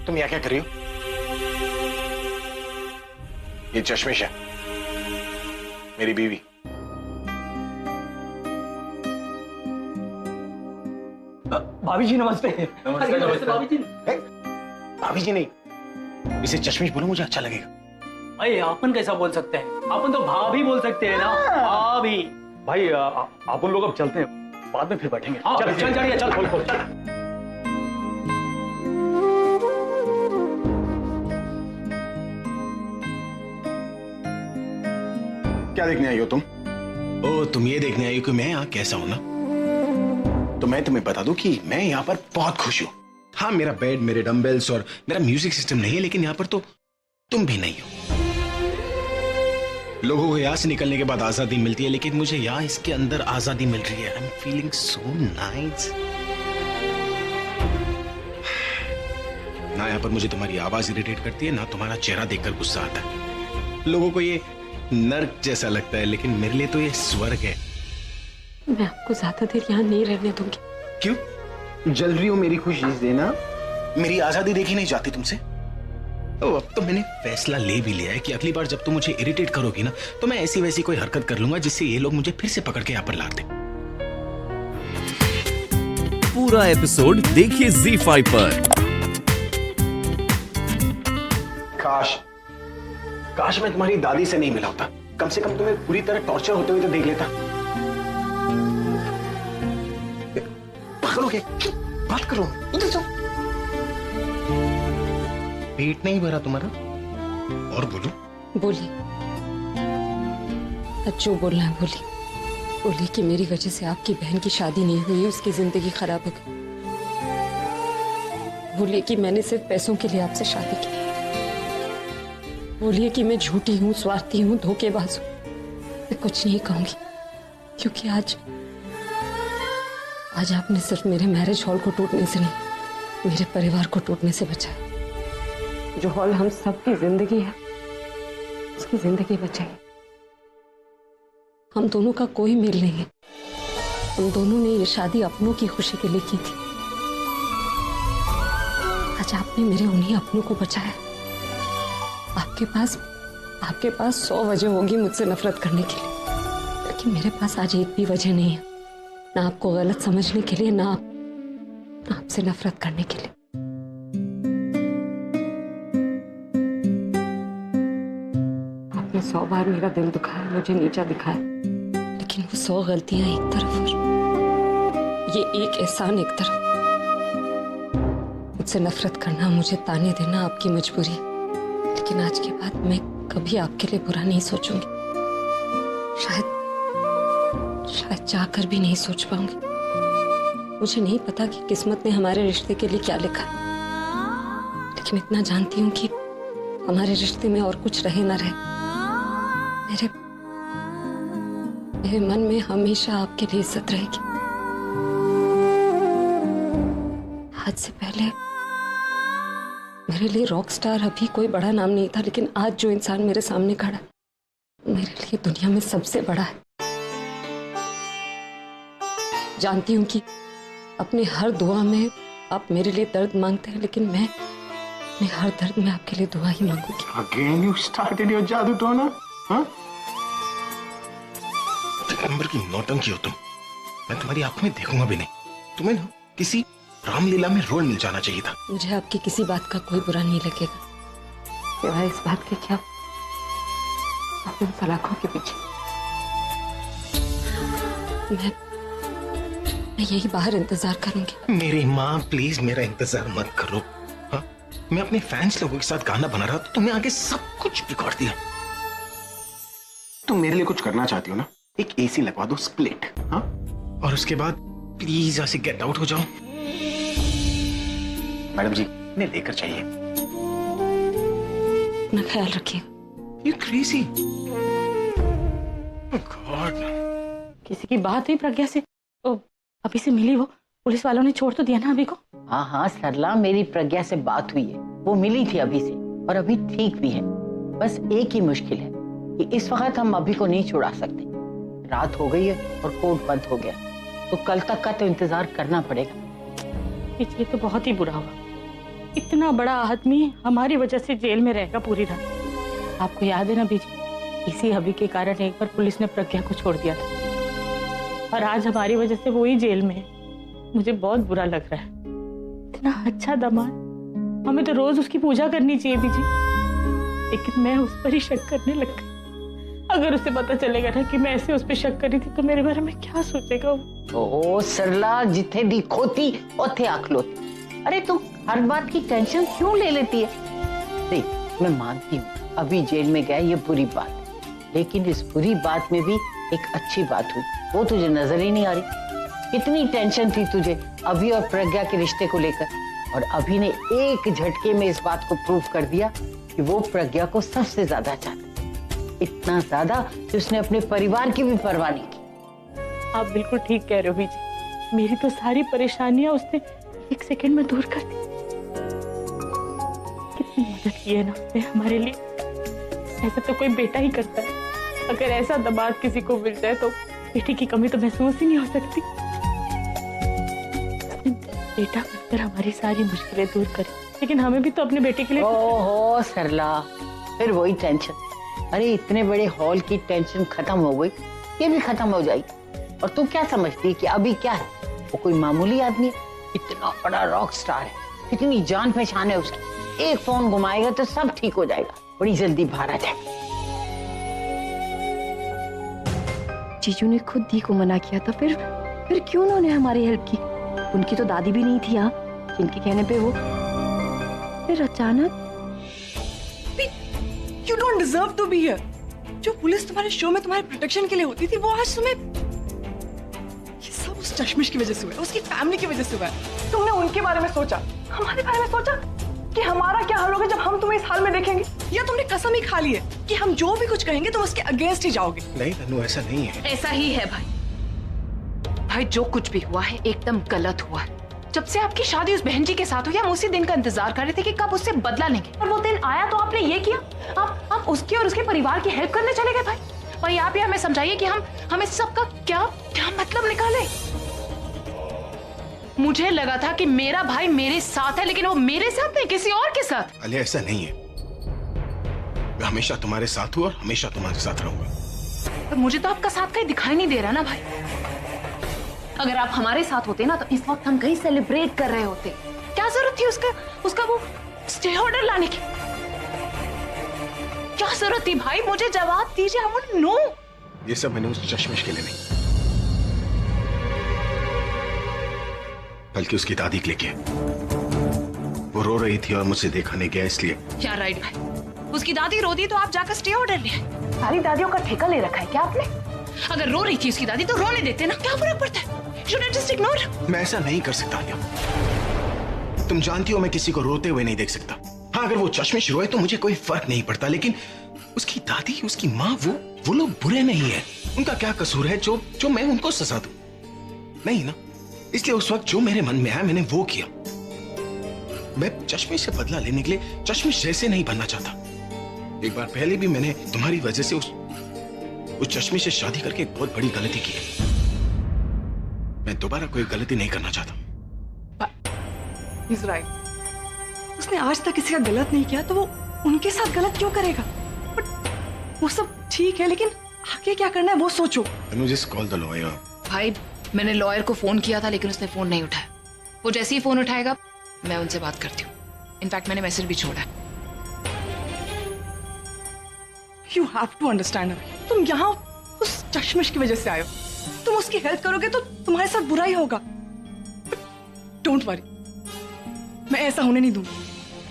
तुम यहाँ क्या कर रही हो? ये चश्मिश है, मेरी बीवी। भाभी जी नमस्ते। नमस्ते नमस्ते भाभी जी। भाभी जी नहीं, इसे चश्मिश बोलो, मुझे अच्छा लगेगा। भाई अपन कैसा बोल सकते हैं? अपन तो भाभी बोल सकते हैं ना, भाभी। भाई अपन लोग अब चलते हैं, बाद में फिर बैठेंगे। हाँ, चल चढ़िए, चल खोल खोल चल। क्या देखने आई हो तुम? ओ, तुम ये देखने आई हो कि मैं यहाँ कैसा हूं ना? तो मैं तुम्हें बता दूं कि मैं यहाँ पर बहुत खुश हूँ। हाँ, मेरा बेड, मेरे डंबल्स और मेरा म्यूजिक सिस्टम नहीं है, लेकिन यहाँ पर तो तुम भी नहीं हो। लोगों को यहाँ से निकलने के बाद आजादी मिलती है, लेकिन मुझे यहाँ इसके अंदर आजादी मिल रही है। I am feeling so nice. ना यहाँ पर मुझे तुम्हारी आवाज इरिटेट करती है, ना तुम्हारा चेहरा देखकर गुस्सा आता है। लोगों को ये नर्क जैसा लगता है, लेकिन मेरे लिए तो ये स्वर्ग है। मैं आपको ज्यादा देर यहाँ नहीं रहने दूंगी। क्यों? जल रही हो मेरी खुशी से ना? मेरी आजादी देखी नहीं जाती तुमसे? ओ, अब तो मैंने फैसला ले भी लिया है कि अगली बार जब तुम मुझे इरिटेट करोगी ना, तो मैं ऐसी वैसी कोई हरकत कर लूंगा जिससे ये लोग मुझे फिर से पकड़ के यहाँ पर ला दें। पूरा एपिसोड देखिए ZEE5 पर। काश मैं तुम्हारी दादी से नहीं मिला होता। कम से कम तुम्हें पूरी तरह टॉर्चर होते हुए तो देख लेता। पागल हो गए? क्यों? बात करो, उधर जाओ। पेट नहीं भरा तुम्हारा? और बोलो। बोलिए, जो बोलना है बोलिए। बोलिए कि मेरी वजह से आपकी बहन की शादी नहीं हुई, उसकी जिंदगी खराब हो गई। बोलिए कि मैंने सिर्फ पैसों के लिए आपसे शादी की। बोलिए कि मैं झूठी हूँ, स्वार्थी हूँ, धोखेबाज हूँ। मैं कुछ नहीं कहूंगी, क्योंकि आज आपने सिर्फ मेरे मैरिज हॉल को टूटने से नहीं, मेरे परिवार को टूटने से बचाया। जो हॉल हम सबकी जिंदगी है, उसकी जिंदगी बचाई। हम दोनों का कोई मेल नहीं है। हम दोनों ने ये शादी अपनों की खुशी के लिए की थी। आज आपने मेरे उन्हीं अपनों को बचाया। आपके पास 100 वजह होगी मुझसे नफरत करने के लिए, लेकिन मेरे पास आज एक भी वजह नहीं है, ना आपको गलत समझने के लिए, ना आपसे नफरत करने के लिए। आपने 100 बार मेरा दिल दुखाया, मुझे नीचा दिखाया, लेकिन वो 100 गलतियां एक तरफ और ये एक एहसान एक तरफ। मुझसे नफरत करना, मुझे ताने देना आपकी मजबूरी, लेकिन आज के बाद मैं कभी आपके लिए बुरा नहीं सोचूंगी। शायद चाहकर भी नहीं सोच पाऊंगी। मुझे नहीं पता कि किस्मत ने हमारे रिश्ते के लिए क्या लिखा है, लेकिन इतना जानती हूँ कि हमारे रिश्ते में और कुछ रहे ना रहे, मेरे मन में हमेशा आपके लिए इज्जत रहेगी। आज से पहले मेरे लिए रॉक स्टार अभी कोई बड़ा नाम नहीं था, लेकिन आज जो इंसान मेरे सामने खड़ा है, मेरे लिए दुनिया में सबसे बड़ा है। जानती हूं कि अपने हर दुआ में आप मेरे लिए दर्द मांगते हैं, लेकिन मैं अपने हर दर्द में आपके लिए दुआ ही मांगूंगी। Again you started your जादू टोना? हाँ? नंबर की नौटंकी हो तुम। मैं तुम्हारी आंखों में देखूंगा भी नहीं। तुम्हें ना किसी रामलीला में रोल मिल जाना चाहिए था। मुझे आपकी किसी बात का कोई बुरा नहीं लगेगा, सिवाय इस बात के क्या आप इन सलाखों के पीछे। मैं यही बाहर इंतजार करूंगी। मेरी माँ, प्लीज मेरा इंतजार मत करो। हाँ? मैं अपने फैंस लोगों के साथ गाना बना रहा था, तुमने आगे सब कुछ बिगाड़ दिया। तुम मेरे लिए कुछ करना चाहती हो ना? एक एसी लगवा दो, स्प्लिट। हाँ? और उसके बाद प्लीज यहाँ से गेट आउट हो जाओ। मैडम जी, इन्हें लेकर चाहिए। अपना ख्याल रखिए। You crazy? Oh God. किसी की बात हुई प्रज्ञा से? ओ, अभी से मिली वो? पुलिस वालों ने छोड़ तो दिया ना अभी को? हाँ हाँ सरला, मेरी प्रज्ञा से बात हुई है। वो मिली थी अभी से और अभी ठीक भी है। बस एक ही मुश्किल है कि इस वक्त हम अभी को नहीं छुड़ा सकते। रात हो गई है और कोर्ट बंद हो गया, तो कल तक का तो इंतजार करना पड़ेगा। पिछले तो बहुत ही बुरा हुआ, इतना बड़ा आदमी हमारी वजह से जेल में रहेगा पूरी रात। आपको याद है ना बीजी, इसी हबी के कारण एक बार पुलिस ने प्रज्ञा को छोड़ दिया था और आज हमारी वजह से वो ही जेल में है। मुझे बहुत बुरा लग रहा है। इतना अच्छा दामाद, हमें तो रोज उसकी पूजा करनी चाहिए बीजी, लेकिन मैं उस पर ही शक करने लग गई। अगर उसे पता चलेगा ना कि मैं ऐसे उस पर शक कर रही थी तो मेरे बारे में क्या सोचेगा वो? ओ सरला, जिथे दी खोती ओथे आंख लोती। अरे तू हर बात की टेंशन क्यों ले लेती है? देख, मैं मानती हूँ अभी जेल में गया ये बुरी बात है, लेकिन इस बुरी बात में भी एक अच्छी बात हुई, वो तुझे नजर ही नहीं आ रही। कितनी टेंशन थी तुझे अभी और प्रज्ञा के रिश्ते को लेकर, और अभी ने एक झटके में इस बात को प्रूव कर दिया कि वो प्रज्ञा को सबसे ज्यादा चाहता है, इतना ज्यादा कि उसने अपने परिवार की भी परवाह नहीं की। आप बिल्कुल ठीक कह रहे हो बीजी, मेरी तो सारी परेशानियां उसने एक सेकंड में दूर कर दी। कितनी मदद की है ना उसने हमारे लिए, ऐसा तो कोई बेटा ही करता है। अगर ऐसा दामाद किसी को मिल जाए तो बेटी की कमी तो महसूस ही नहीं हो सकती। बेटा बनकर हमारी सारी मुश्किलें दूर करे, लेकिन हमें भी तो अपने बेटे के लिए। ओहो सरला, फिर वही टेंशन। अरे इतने बड़े हॉल की टेंशन खत्म हो गई, ये भी खत्म हो जाएगी। और तू क्या समझती है कि अभी क्या है? वो कोई मामूली आदमी है, इतना बड़ा रॉक स्टार है, इतनी जान पहचान है उसकी। एक फोन घुमाएगा तो सब ठीक हो जाएगा, बड़ी जल्दी बाहर आ जाएगा। जीजू ने खुद दी को मना किया था, फिर क्यों उन्होंने हमारी हेल्प की? उनकी तो दादी भी नहीं थी यहाँ, जिनके कहने पे वो फिर अचानक। You don't deserve to be here. जो पुलिस तुम्हारे शो में तुम्हारे प्रोटेक्शन के लिए होती थी, वो आज तुम्हें, ये सब उस चश्मिश की वजह से हुआ है, उसकी फैमिली की वजह से हुआ है। तुमने उनके बारे में सोचा, हमारे बारे में सोचा कि हमारा क्या हाल होगा जब हम तुम्हें इस हाल में देखेंगे? या तुमने कसम ही खा ली है कि हम जो भी कुछ कहेंगे तुम उसके अगेंस्ट ही जाओगे? नहीं तनु, ऐसा नहीं है। ऐसा ही है भाई। भाई जो कुछ भी हुआ है एकदम गलत हुआ है। जब से आपकी शादी उस बहन जी के साथ हुई, हम उसी दिन का इंतजार कर रहे थे कि कब उससे बदला लेंगे, और वो दिन आया तो आपने ये किया। आप उसकी और उसके परिवार की हेल्प करने चले गए। भाई आप ही हमें समझाइए कि हम इस सब का क्या मतलब निकाले। मुझे लगा था कि मेरा भाई मेरे साथ है, लेकिन वो मेरे साथ नहीं, किसी और के साथ। अले ऐसा नहीं है, मैं हमेशा तुम्हारे साथ हूँ और हमेशा तुम्हारे साथ रहूंगा। पर मुझे तो आपका साथ कहीं दिखाई नहीं दे रहा ना भाई। अगर आप हमारे साथ होते ना तो इस वक्त हम कहीं सेलिब्रेट कर रहे होते। क्या जरूरत थी उसका वो स्टे ऑर्डर लाने की? क्या जरूरत थी भाई? मुझे जवाब दीजिए। I want to know. ये सब मैंने उस चश्मिश के लिए नहीं, बल्कि उसकी दादी के लिए किया। वो रो रही थी और मुझसे देखा नहीं गया, इसलिए। क्या राइट भाई, उसकी दादी रो दी तो आप जाकर स्टे ऑर्डर ले आए। सारी दादियों का ठेका ले रखा है क्या आपने? अगर रो रही थी उसकी दादी तो रोने देते ना, क्या फर्क पड़ता है? Should I just ignore? मैं ऐसा नहीं कर सकता क्या? तुम जानती हो मैं किसी को रोते हुए नहीं देख सकता। हाँ, अगर वो चश्मिश रोए तो मुझे कोई फर्क नहीं पड़ता, लेकिन उसकी दादी, उसकी माँ, वो लोग बुरे नहीं है। उनका क्या कसूर है जो मैं उनको सजा दूं? नहीं ना। इसलिए उस वक्त जो मेरे मन में आया मैंने वो किया। मैं चश्मिश से बदला लेने के लिए चश्मिश जैसे नहीं बनना चाहता। एक बार पहले भी मैंने तुम्हारी वजह से उस चश्मिश से शादी करके एक बहुत बड़ी गलती की है। मैं दोबारा कोई गलती नहीं करना चाहता। He's right. उसने आज तक किसी का गलत नहीं किया तो वो उनके साथ गलत क्यों करेगा? बट वो सब ठीक है, लेकिन आगे क्या करना है वो सोचो। Just call the lawyer. भाई मैंने लॉयर को फोन किया था, लेकिन उसने फोन नहीं उठाया। वो जैसे ही फोन उठाएगा मैं उनसे बात करती हूँ। इनफैक्ट मैंने मैसेज भी छोड़ा है। You have to understand her. तुम यहाँ उस चश्मिश की वजह से आए हो। तुम उसकी हेल्प करोगे तो तुम्हारे साथ बुरा ही होगा। डोंट वरी, मैं ऐसा होने नहीं दूंगी।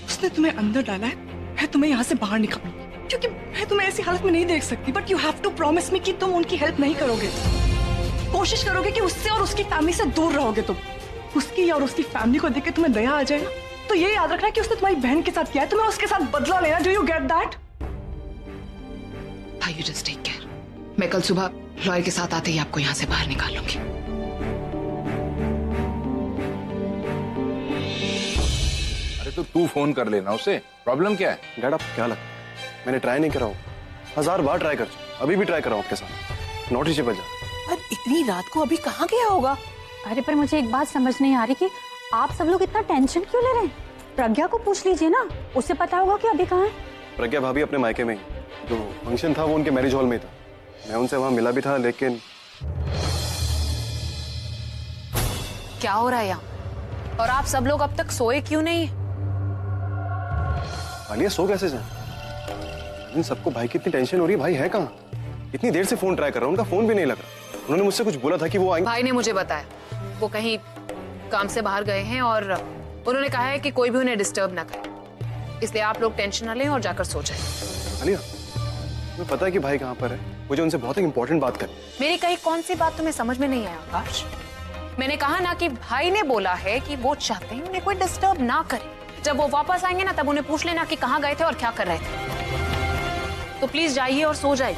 उसने तुम्हें अंदर डाला है, मैं तुम्हें यहाँ से बाहर निकालूंगी, क्योंकि मैं तुम्हें ऐसी हालत में नहीं देख सकती। But you have to promise me कि तुम उनकी हेल्प नहीं करोगे। कोशिश करोगे कि उससे और उसकी फैमिली से दूर रहोगे। तुम उसकी और उसकी फैमिली को देख के तुम्हें दया आ जाए ना, तो ये याद रखना कि उसने तुम्हारी बहन के साथ किया है, तुम्हें उसके साथ बदला लेना। Do you get that? भाई यू जस्ट टेक केयर। मैं कल सुबह लॉयर के साथ आते ही आपको यहाँ से बाहर निकाल लूंगी। अरे तो तू फोन कर लेना उसे, प्रॉब्लम क्या है? डैड आपको क्या लगता है मैंने ट्राई नहीं करा हूँ? 1000 बार ट्राई कर चुका, अभी भी ट्राई कर रहा हूँ आपके साथ। नॉट रीचेबल जा। पर इतनी रात को अभी कहाँ गया होगा? अरे पर मुझे एक बात समझ नहीं आ रही कि आप सब लोग इतना टेंशन क्यों ले रहे हैं? प्रज्ञा को पूछ लीजिए ना, उसे पता होगा कि अभी कहाँ है। प्रज्ञा भाभी अपने मायके में ही, जो फंक्शन था वो उनके मैरिज हॉल में ही था। मैं उनसे वहां मिला भी था, लेकिन क्या हो रहा है यहाँ? और आप सब लोग अब तक सोए क्यों नहीं? आलिया सो कैसे जाए? इन सबको भाई की इतनी टेंशन हो रही है, भाई है कहाँ? इतनी देर से फोन ट्राई कर रहा हूँ, उनका फोन भी नहीं लग रहा। उन्होंने मुझसे कुछ बोला था कि वो आएंगे। भाई ने मुझे बताया वो कहीं काम से बाहर गए हैं और उन्होंने कहा है कि कोई भी उन्हें डिस्टर्ब ना करे, इसलिए आप लोग टेंशन ना लें और जाकर सो जाएं। आलिया, तुम्हें पता है कि भाई कहाँ पर है? मुझे उनसे बहुत ही इंपॉर्टेंट बात करनी। मेरी कहीं कौन सी बात तुम्हें समझ में नहीं आया आकाश? मैंने कहा ना कि भाई ने बोला है कि वो चाहते हैं उन्हें कोई डिस्टर्ब ना करे। जब वो वापस आएंगे ना तब उन्हें पूछ लेना कि कहाँ गए थे और क्या कर रहे थे। तो प्लीज जाइए और सो जाइए।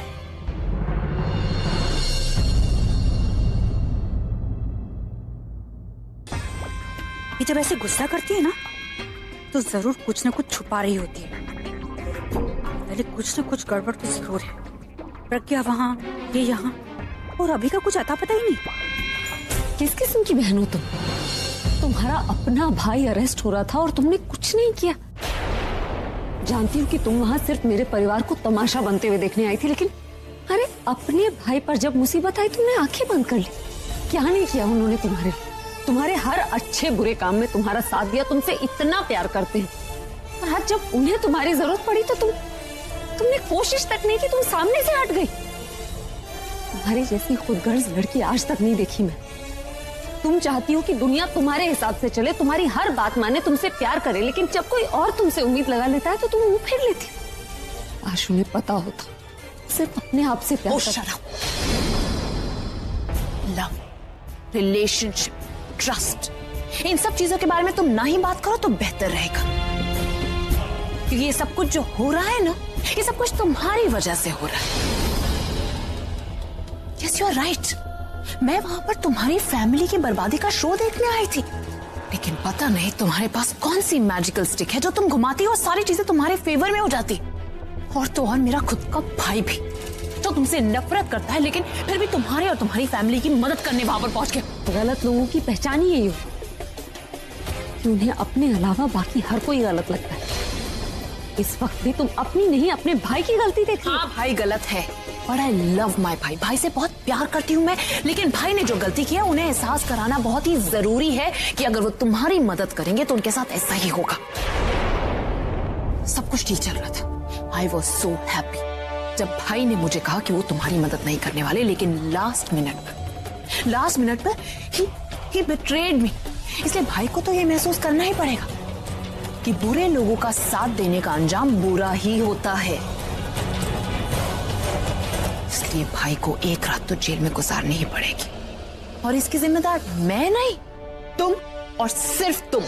ये जब ऐसे गुस्सा करती है ना तो जरूर कुछ ना कुछ छुपा रही होती है। पहले कुछ ना कुछ गड़बड़ तो जरूर है। प्रज्ञा वहाँ, ये यहाँ, और अभी का कुछ अता पता ही नहीं। किस किस्म की बहन हो तुम? तुम्हारा अपना भाई अरेस्ट हो रहा था और तुमने कुछ नहीं किया। जानती हूँ कि तुम वहाँ सिर्फ मेरे परिवार को तमाशा बनते हुए देखने आई थी, लेकिन अरे अपने भाई पर जब मुसीबत आई तुमने आंखें बंद कर ली। क्या नहीं किया उन्होंने तुम्हारे लिए? तुम्हारे हर अच्छे बुरे काम में तुम्हारा साथ दिया, तुमसे इतना प्यार करते हैं, और आज जब उन्हें तुम्हारी जरूरत पड़ी तो तुमने कोशिश तक नहीं की, तुम सामने से हट गई। तुम्हारी जैसी खुदगर्ज लड़की आज तक नहीं देखी मैं। तुम चाहती हो कि दुनिया तुम्हारे हिसाब से चले, तुम्हारी हर बात माने, तुमसे प्यार करे, लेकिन जब कोई और तुमसे उम्मीद लगा लेता है तो तुम मुंह फेर लेती हो। आज उन्हें पता होता सिर्फ अपने आप से प्यार करता। लव, रिलेशनशिप, ट्रस्ट, इन सब चीजों के बारे में तुम ना ही बात करो तो बेहतर रहेगा, क्योंकि ये सब कुछ जो हो रहा है ना, ये सब कुछ तुम्हारी वजह से हो रहा है। Yes, you are right. मैं वहां पर तुम्हारी फैमिली की बर्बादी का शो देखने आई थी, लेकिन पता नहीं तुम्हारे पास कौन सी मैजिकल स्टिक है जो तुम घुमाती हो और सारी चीजें तुम्हारे फेवर में हो जाती। और तो और मेरा खुद का भाई भी जो तुमसे नफरत करता है, लेकिन फिर भी तुम्हारे और तुम्हारी फैमिली की मदद करने वहां पर पहुंच गया। गलत लोगों की पहचान ही यही हो कि उन्हें अपने अलावा बाकी हर कोई गलत लगता है। इस वक्त भी तुम अपनी नहीं अपने भाई की गलती देखती हो। हाँ, भाई गलत है, पर आई लव माई भाई। भाई से बहुत प्यार करती हूँ मैं, लेकिन भाई ने जो गलती किया उन्हें एहसास कराना बहुत ही जरूरी है कि अगर वो तुम्हारी मदद करेंगे तो उनके साथ ऐसा ही होगा। सब कुछ ठीक चल रहा था। आई वॉज सो हैप्पी जब भाई ने मुझे कहा कि वो तुम्हारी मदद नहीं करने वाले, लेकिन लास्ट मिनट पर he betrayed me। इसलिए भाई को तो ये महसूस करना ही पड़ेगा कि बुरे लोगों का साथ देने का अंजाम बुरा ही होता है। इसलिए भाई को एक रात तो जेल में गुजारनी ही पड़ेगी, और इसकी जिम्मेदार मैं नहीं, तुम और सिर्फ तुम।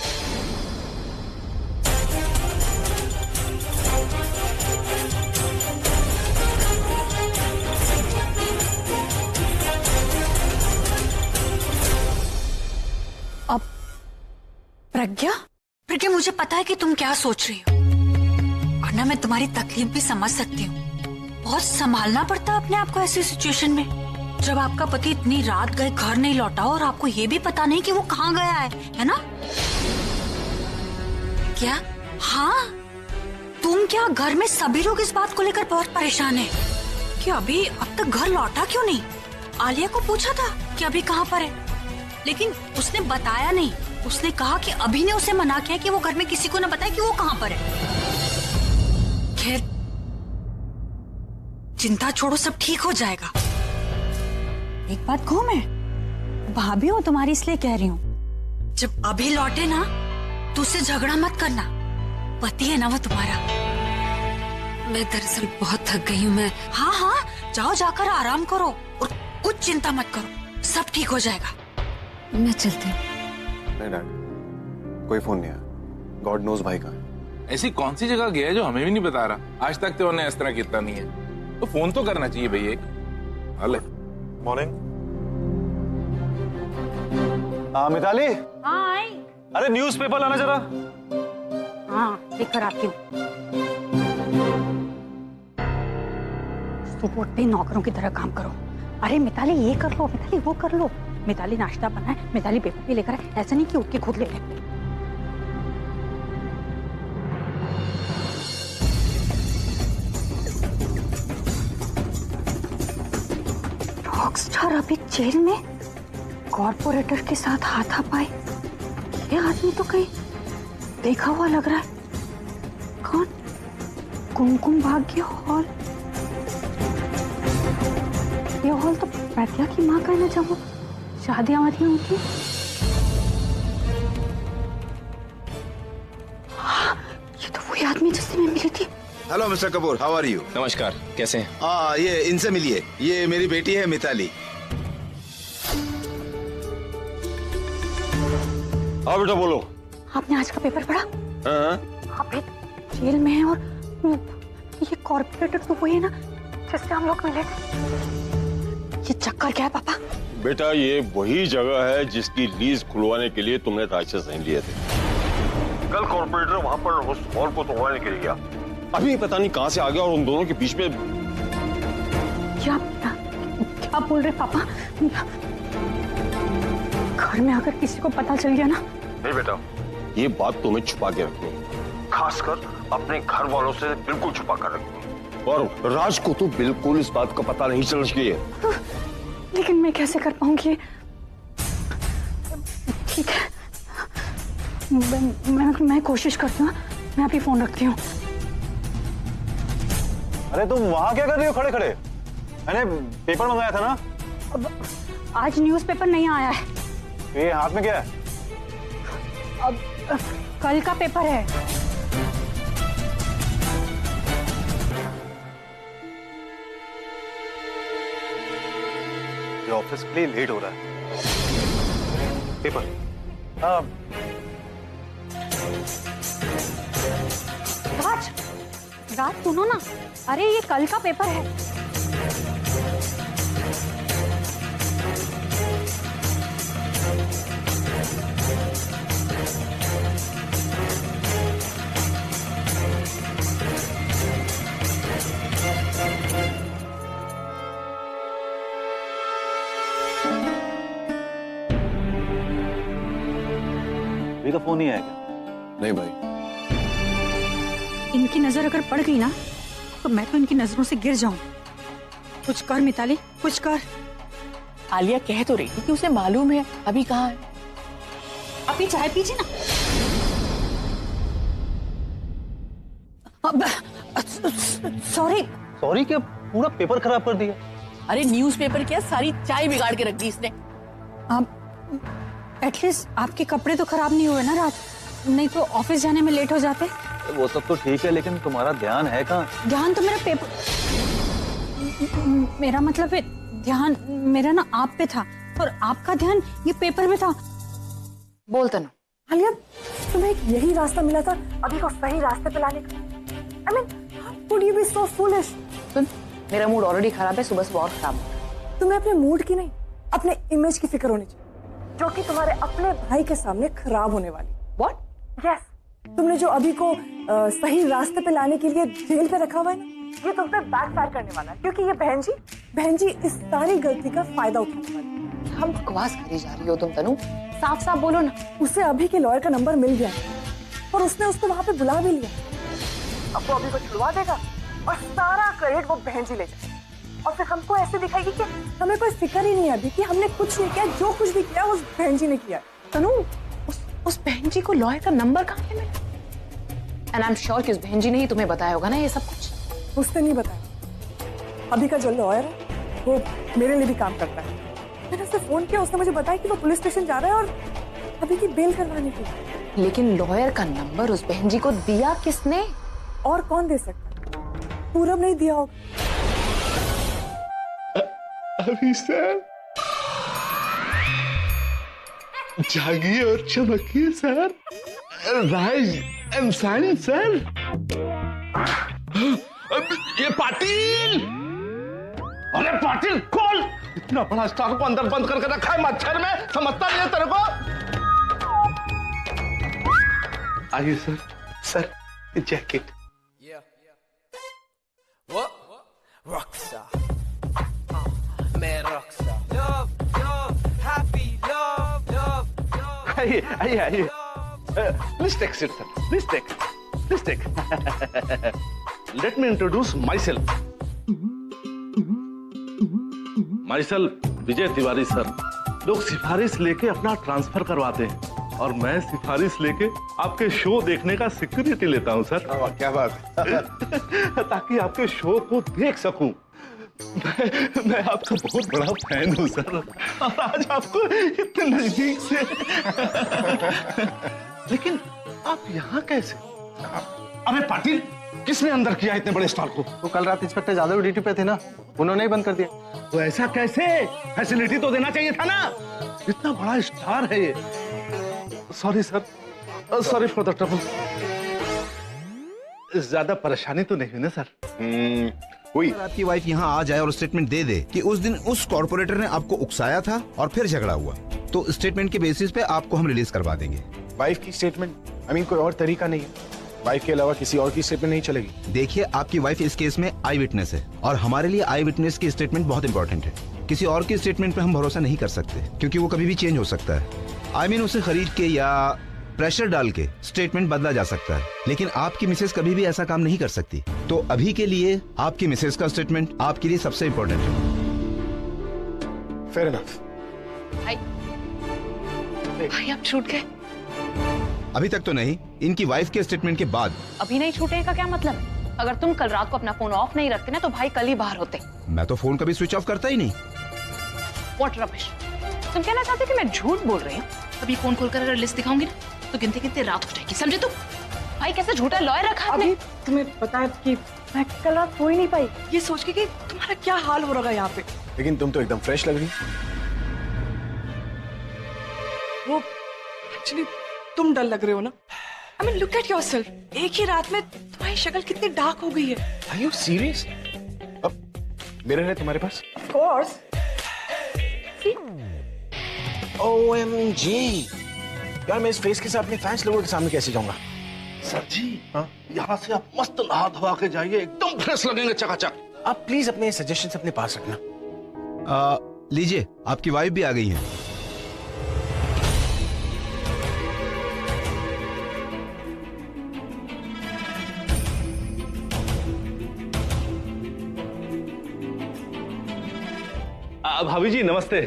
अब प्रज्ञा, मुझे पता है कि तुम क्या सोच रही हो, और ना मैं तुम्हारी तकलीफ भी समझ सकती हूँ। बहुत संभालना पड़ता है अपने आप को ऐसी सिचुएशन में, जब आपका पति इतनी रात गए घर नहीं लौटा और आपको ये भी पता नहीं कि वो कहाँ गया है ना? क्या? हाँ, तुम क्या, घर में सभी लोग इस बात को लेकर बहुत परेशान हैं कि अभी अब तक घर लौटा क्यों नहीं। आलिया को पूछा था कि अभी कहाँ पर है, लेकिन उसने बताया नहीं। उसने कहा कि अभी ने उसे मना किया कि वो घर में किसी को न बताए कि वो कहाँ पर है। खैर, चिंता छोड़ो, सब ठीक हो जाएगा। एक बात कहूं, मैं भाभी हूं तुम्हारी, इसलिए कह रही हूं, जब अभी लौटे ना तो उससे झगड़ा मत करना, पति है ना वो तुम्हारा। मैं दरअसल बहुत थक गई हूँ। मैं हाँ, जाओ, जाकर आराम करो और कुछ चिंता मत करो, सब ठीक हो जाएगा। मैं चलती हूँ। नहीं डैड, कोई फोन नहीं आया। गॉड नोज भाई कहाँ है। ऐसी कौन सी जगह गया है जो हमें भी नहीं बता रहा? आज तक तो उन्हें इस तरह कितना नहीं है, तो फोन तो करना चाहिए भाई। एक हेलो, मॉर्निंग। हाँ मिताली। हाँ आई। अरे न्यूज़पेपर लाना जरा। हाँ, लेकर आती हूँ। सुबह उठते नौकरों की तरह काम करो। अरे मिताली ये कर लो, मिताली वो कर लो, मिताली नाश्ता बनाए, मिताली पेपर भी लेकर आए। ऐसा नहीं कि उठ के खुद ले ले। और अभी जेल में कॉर्पोरेटर के साथ हाथापाई। ये आदमी तो कहीं देखा हुआ लग रहा है। कौन? कुमकुम भाग्य हॉल। ये हॉल तो प्रज्ञा की माँ का है ना, जब वो शादियां वादियां होती। हाँ, ये तो वही आदमी जिससे मैं मिली थी। Hello mister Kapoor, how are you? नमस्कार, कैसे हैं? ये इनसे मिलिए, ये मेरी बेटी है मिताली। हाँ बेटा बोलो। आपने आज का पेपर पढ़ा? हाँ। आप एक जेल में हैं और ये कॉर्पोरेटर तो वही है ना जिससे हम लोग मिले थे। ये चक्कर क्या है पापा? बेटा ये वही जगह है जिसकी लीज खुलवाने के लिए तुमने राज से साइन लिए थे। कल कॉर्पोरेटर वहाँ पर उस हॉल को तोड़वाने के लिए गया। अभी पता नहीं कहाँ से आ गया और उन दोनों के बीच में। क्या बोल रहे पापा? घर में अगर किसी को पता चल गया ना? नहीं बेटा, ये बात तुम्हें छुपा के रखनी है, खासकर अपने घर वालों से बिल्कुल छुपा कर रखनी है। और राज को तो बिल्कुल इस बात का पता नहीं चलना चाहिए। लेकिन मैं कैसे कर पाऊंगी? ठीक है, मैं कोशिश करती हूँ। मैं अभी फोन रखती हूँ। अरे तुम वहाँ क्या कर रही हो खड़े खड़े? मैंने पेपर मंगाया था ना। आज न्यूज़पेपर नहीं आया है। ये हाथ में क्या है? अब कल का पेपर है। ये ऑफिस के लिए लेट हो रहा है। पेपर। राज सुनो ना, अरे ये कल का पेपर है। अभी का फोन नहीं आएगा? नहीं भाई। इनकी नजर अगर पड़ गई ना तो मैं तो इनकी नजरों से गिर जाऊं। कुछ कर मिताली, कुछ कर। आलिया कह तो रही थी कि उसे मालूम है अभी कहाँ है। अभी चाय पीजिए ना। सॉरी। सॉरी क्या? पूरा पेपर खराब कर दिया। अरे न्यूज़पेपर क्या, सारी चाय बिगाड़ के रख दी इसने। एटलीस्ट आपके कपड़े तो खराब नहीं हुए ना रात? नहीं तो ऑफिस जाने में लेट हो जाते। वो सब तो ठीक है, लेकिन तुम्हारा ध्यान है कहाँ? ध्यान तो मेरा पेपर, मेरा मतलब है ध्यान मेरा ना आप पे था और आपका ध्यान ये पेपर पे था। बोल तनु। आलिया, तुम्हें एक यही रास्ता मिला था अभी को सही रास्ते पे लाने का। I mean, how could you be so foolish? सुन, मेरा मूड ऑलरेडी खराब है, सुबह से और खराब है। तुम्हें अपने मूड की नहीं, अपने इमेज की फिक्र होनी चाहिए, जो कि तुम्हारे अपने भाई के सामने खराब होने वाली। What? Yes, तुमने जो अभी को सही रास्ते पे लाने के लिए जेल पे रखा हुआ है ना, ये तुम पे बैकफायर करने वाला है, क्योंकि ये बहन जी इस सारी गलती का फायदा उठाने वाली है। हम बकवास करी जा रही हो तुम तनु, साफ साफ बोलो ना। उसे अभी के लॉयर का नंबर मिल गया और उसने उसको वहाँ पे बुला भी लिया। अब वो अभी को छुड़वा देगा और सारा क्रेडिट वो बहन जी ले जाएगी और फिर हमको ऐसे दिखाएगी कि हमें कोई फिक्र ही नहीं है अभी कि हमने कुछ नहीं किया, जो कुछ भी किया उस बहन जी ने किया। तनु, उस बहन जी को लॉयर का नंबर कहाँ पे मिला? एंड आई एम श्योर कि उस बहन जी ने ही तुम्हें बताया होगा ना ये सब कुछ। उसने नहीं बताया। अभी का जो लॉयर है वो मेरे लिए भी काम करता है। मैंने उसे फोन किया, उसने मुझे बताया कि वो पुलिस स्टेशन जा रहा है और अभी की बेल करवाने के लिए। लेकिन लॉयर का नंबर उस बहन जी को दिया किसने? और कौन दे सकता? पूरब नहीं दिया होगा। अभी सर जागिए और चमकिए sir. Rise and shine sir. ये पाटिल, अरे पाटिल खोल! इतना बड़ा स्टार को अंदर बंद करके रखा है मच्छर में, समझता नहीं है तेरे को? आइए सर। Sir jacket. आइए आइए आइए। Please take seat, sir. Please take. Please take. Let me introduce myself. Myself Vijay Tiwari sir, लोग सिफारिश लेके अपना ट्रांसफर करवाते हैं और मैं सिफारिश लेके आपके शो देखने का सिक्योरिटी लेता हूं सर। क्या बात ताकि आपके शो को देख सकूं। मैं आपका बहुत बड़ा फैन हूं सर, और आज आपको इतने नजदीक से। लेकिन आप यहाँ कैसे? अरे पाटिल, किसने अंदर किया इतने बड़े स्टार को? तो कल रात इंस्पेक्टर जादव ड्यूटी पे थे ना, उन्होंने ही बंद कर दिया। तो ऐसा कैसे? फैसिलिटी तो देना चाहिए था ना, इतना बड़ा स्टार है ये। Sorry sir, sorry for the trouble. ज्यादा परेशानी तो नहीं हुई ना सर? हुई। आपकी वाइफ यहाँ आ जाए और स्टेटमेंट दे दे कि उस दिन उस कॉर्पोरेटर ने आपको उकसाया था और फिर झगड़ा हुआ, तो स्टेटमेंट के बेसिस पे आपको हम रिलीज करवा देंगे। वाइफ की स्टेटमेंट, कोई और तरीका नहीं है? वाइफ के अलावा किसी और की स्टेटमेंट नहीं चलेगी? देखिए, आपकी वाइफ इस केस में आई विटनेस है और हमारे लिए आई विटनेस की स्टेटमेंट बहुत इंपॉर्टेंट है। किसी और की स्टेटमेंट पे हम भरोसा नहीं कर सकते क्योंकि वो कभी भी चेंज हो सकता है। उसे खरीद के या प्रेशर डाल के स्टेटमेंट बदला जा सकता है, लेकिन आपकी मिसेस कभी भी ऐसा काम नहीं कर सकती। तो अभी के लिए आपकी मिसेस का स्टेटमेंट आपके लिए सबसे इंपॉर्टेंट है। Fair enough. भाई आप छूट गए? अभी तक तो नहीं, इनकी वाइफ के स्टेटमेंट के बाद। अभी नहीं छूटे का क्या मतलब? अगर तुम कल रात को अपना फोन ऑफ नहीं रखते ना तो भाई कल ही बाहर होते। मैं तो फोन कभी स्विच ऑफ करता ही नहीं। What rubbish. तुम कहना चाहते कि मैं झूठ बोल रही हूँ? अभी फोन खोलकर अगर लिस्ट दिखाऊंगी ना तो गिनते गिनते रात हो जाएगी, समझे तुम? भाई कैसे झूठा लॉयर रखा आपने? अभी तुम्हें पता है कि मैं कल रात सो ही नहीं पाई, ये सोच के कि तुम्हारा क्या हाल हो रहा है यहाँ पे। लेकिन तुम तो एकदम फ्रेश लग रही। वो एक्चुअली तुम डल लग रहे हो ना। लुक एट योरसेल्फ, एक ही रात में तुम्हारी शक्ल कितनी डार्क हो गई है। Are you serious? अब मिरर है तुम्हारे पास? Of course. OMG! यार मैं इस फेस के साथ अपने फैंस लोगों के सामने कैसे जाऊंगा? सर जी, यहाँ से आप मस्त नहा धोआ के जाइए, एकदम फ्रेश लगेंगे चकाचक। आप प्लीज अपने सजेशन अपने पास रखना। लीजिए, आपकी वाइफ भी आ गई है। भाभी जी नमस्ते।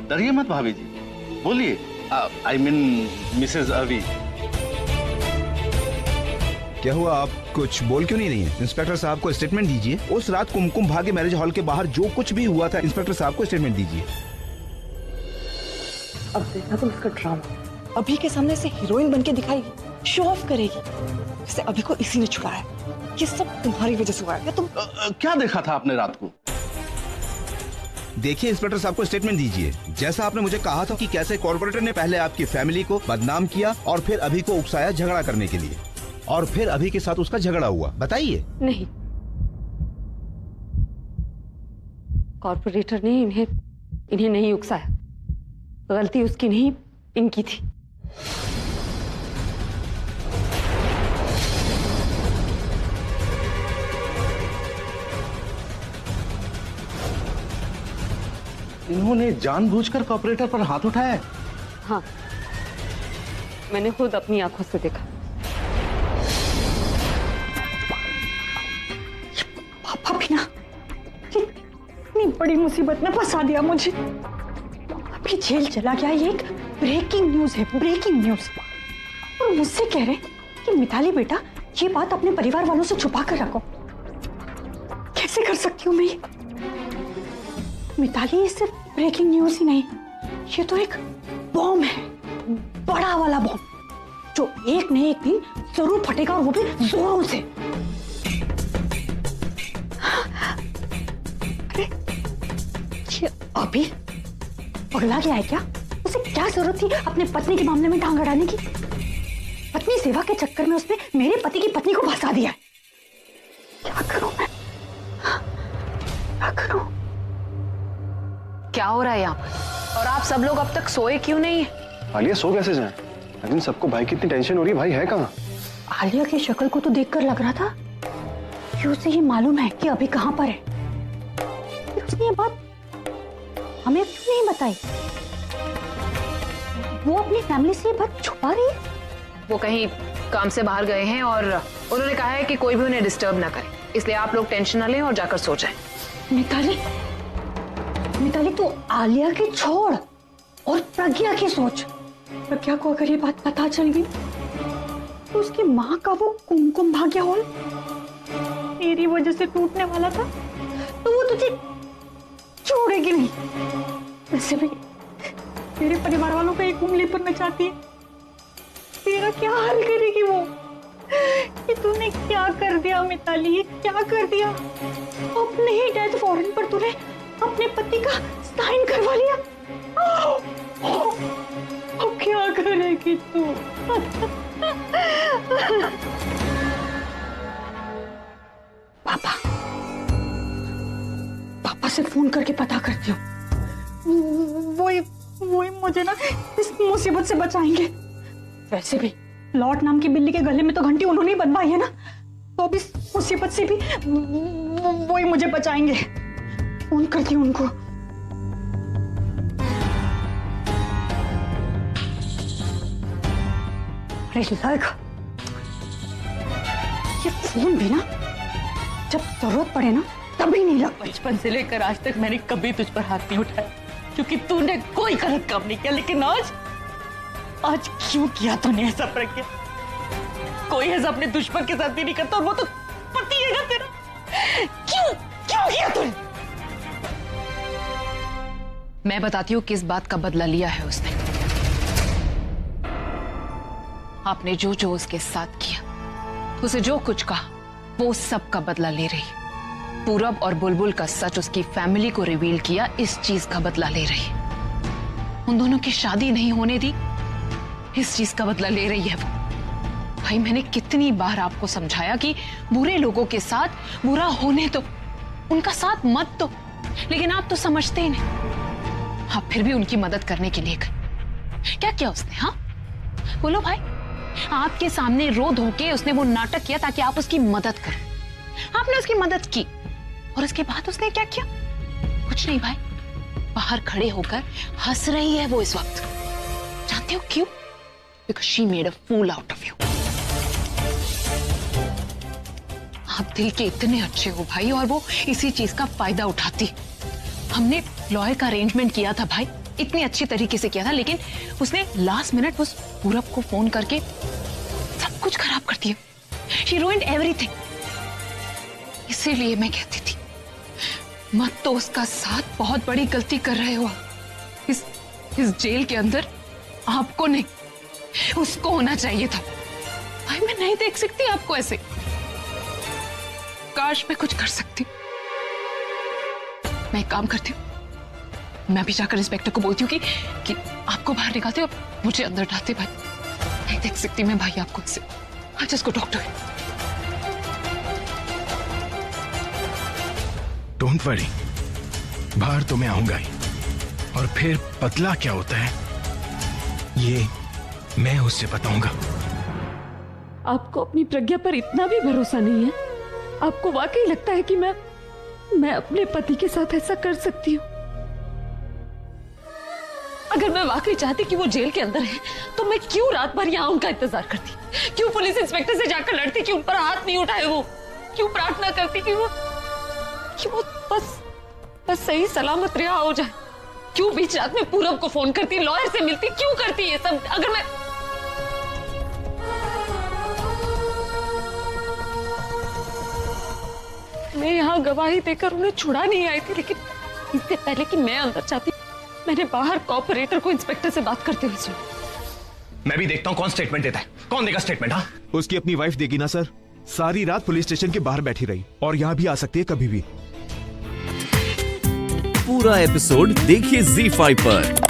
डरिए मत भाभी जी, बोलिए। आई मीन मिसेज अवी। क्या हुआ, आप कुछ बोल क्यों नहीं रही हैं? इंस्पेक्टर साहब को स्टेटमेंट दीजिए। उस रात कुमकुम भाग्य मैरिज हॉल के बाहर जो कुछ भी हुआ था, इंस्पेक्टर साहब को स्टेटमेंट दीजिए। अब देखना तुम इसका ड्रामा। अभी के सामने से हीरोइन बनके दिखाएगी, शो ऑफ करेगी, जैसे अभी को इसी ने छुड़ाया। ये सब तुम्हारी वजह से हुआ है। तुम क्या देखा था आपने रात को? देखिए, इंस्पेक्टर साहब को स्टेटमेंट दीजिए। जैसा आपने मुझे कहा था कि कैसे कॉर्पोरेटर ने पहले आपकी फैमिली को बदनाम किया और फिर अभी को उकसाया झगड़ा करने के लिए, और फिर अभी के साथ उसका झगड़ा हुआ। बताइए। नहीं, कॉर्पोरेटर ने इन्हें नहीं उकसाया। गलती उसकी नहीं, इनकी थी। इन्होंने जानबूझकर कॉर्पोरेटर पर हाथ उठाया है? हाँ, मैंने खुद अपनी आंखों से देखा। पापा भी ना इतनी बड़ी मुसीबत में फंसा दिया मुझे। अभी जेल चला गया। ये एक ब्रेकिंग न्यूज है, ब्रेकिंग न्यूज। और मुझसे कह रहे कि मिताली बेटा ये बात अपने परिवार वालों से छुपा कर रखो। कैसे कर सकती हूँ मैं? मिताली, ये सिर्फ ब्रेकिंग न्यूज ही नहीं, ये तो एक बॉम्ब है, बड़ा वाला बॉम्ब, जो एक न एक दिन जरूर फटेगा, और वो भी जोरों से। अरे ये अभी पगला गया है क्या? उसे क्या जरूरत थी अपने पत्नी के मामले में टांग अड़ाने की? पत्नी सेवा के चक्कर में उसने मेरे पति की पत्नी को फंसा दिया है। क्या करूं मैं? क्या करूं? क्या हो रहा है यहाँ पर? और आप सब लोग अब तक सोए क्यों नहीं है? आलिया सो कैसे जाए? लेकिन सबको भाई की इतनी टेंशन हो रही है, भाई है कहाँ? आलिया की शक्ल को तो देखकर लग रहा था कि उसे ये मालूम है कि अभी कहाँ पर है। उसने ये बात हमें क्यों नहीं बताई? वो अपनी फैमिली से ये बात छुपा रही है। वो कहीं काम से बाहर गए हैं और उन्होंने कहा है कि कोई भी उन्हें डिस्टर्ब ना करे, इसलिए आप लोग टेंशन ना लें और जाकर सो जाएं। मिताली, मिताली तू आलिया की छोड़ और प्रज्ञा की सोच। प्रज्ञा को अगर ये बात पता चल गई तो उसकी माँ का वो कुमकुम भाग्य हॉल तेरी वजह से टूटने वाला था, तो वो तुझे छोड़ेगी नहीं। वैसे भी तेरे परिवार वालों को एक उंगली पर नचाती है, तेरा क्या हाल करेगी वो? कि तूने क्या कर दिया मिताली, ये क्या कर दिया? अपने ही डेथ वारंट पर तूने अपने पति का साइन करवा लिया। अब क्या करेगी तू? पापा, पापा से फोन करके पता करती हूँ, वही मुझे ना इस मुसीबत से बचाएंगे। वैसे भी लॉट नाम की बिल्ली के गले में तो घंटी उन्होंने ही बनवाई है ना, तो अब इस मुसीबत से भी वही मुझे बचाएंगे। फोन करती हूँ उनको। अरे लग, ये फोन भी ना जब जरूरत पड़े ना तभी नहीं लग। बचपन से लेकर आज तक मैंने कभी तुझ पर हाथ नहीं उठाया क्योंकि तूने कोई गलत काम नहीं किया, लेकिन आज क्यों किया तूने ऐसा? प्रज्ञा, कोई ऐसा अपने दुश्मन के साथ भी नहीं करता और वो तो पति है ना तेरा। क्यों किया तूने? मैं बताती हूँ किस बात का बदला लिया है उसने। आपने जो जो उसके साथ किया, उसे जो कुछ कहा, वो सब का बदला ले रही है। पूरब और बुलबुल का सच उसकी फैमिली को रिवील किया, इस चीज का बदला ले रही है। उन दोनों की शादी नहीं होने दी, इस चीज का बदला ले रही है वो। भाई, मैंने कितनी बार आपको समझाया कि बुरे लोगों के साथ बुरा होने दो, उनका साथ मत दो, लेकिन आप तो समझते ही नहीं। आप फिर भी उनकी मदद करने के लिए गए। क्या किया उसने? हाँ बोलो भाई, आपके सामने रो धो के उसने वो नाटक किया ताकि आप उसकी मदद करें। आपने उसकी मदद की और उसके बाद उसने क्या किया? कुछ नहीं भाई, बाहर खड़े होकर हंस रही है वो इस वक्त। जानते हो क्यों? Because she made a fool out of you. आप दिल के इतने अच्छे हो भाई, और वो इसी चीज का फायदा उठाती। हमने लॉयर का अरेंजमेंट किया था भाई, इतनी अच्छी तरीके से किया था, लेकिन उसने लास्ट मिनट उस पूरब को फोन करके सब कुछ खराब कर दिया। She ruined everything. इसीलिए मैं कहती थी, मत तो उसका साथ, बहुत बड़ी गलती कर रहे हो। इस जेल के अंदर आपको नहीं, उसको होना चाहिए था। भाई, मैं नहीं देख सकती आपको ऐसे। काश मैं कुछ कर सकती। मैं एक काम करती हूँ, मैं भी जाकर इंस्पेक्टर को बोलती हूँ कि आपको बाहर निकालते और मुझे अंदर डालते। भाई, नहीं देख सकती मैं भाई आपको ऐसे। I just go talk to him. Don't worry, बाहर तो मैं आऊंगा ही, और फिर बदला क्या होता है ये मैं उससे बताऊंगा। आपको अपनी प्रज्ञा पर इतना भी भरोसा नहीं है? आपको वाकई लगता है कि मैं अपने पति के साथ ऐसा कर सकती हूँ? अगर मैं वाकई चाहती कि वो जेल के अंदर है, तो मैं क्यों रात भर यहाँ उनका इंतजार करती? क्यों पुलिस इंस्पेक्टर से जाकर लड़ती कि उन पर हाथ नहीं उठाए? वो क्यों प्रार्थना करती कि वो बस सही सलामत रिहा हो जाए? क्यों बीच रात में पूरब को फोन करती, लॉयर से मिलती? क्यों करती ये सब? अगर मैं यहाँ गवाही देकर उन्हें छुड़ा नहीं आई थी, लेकिन इससे पहले कि मैं अंदर जाती, मैंने बाहर कॉपरेटर को इंस्पेक्टर से बात करते हुए सुना। मैं भी देखता हूँ कौन स्टेटमेंट देता है। कौन देगा स्टेटमेंट? हाँ, उसकी अपनी वाइफ देगी ना सर। सारी रात पुलिस स्टेशन के बाहर बैठी रही और यहाँ भी आ सकती है कभी भी। पूरा एपिसोड देखिए ZEE5 पर।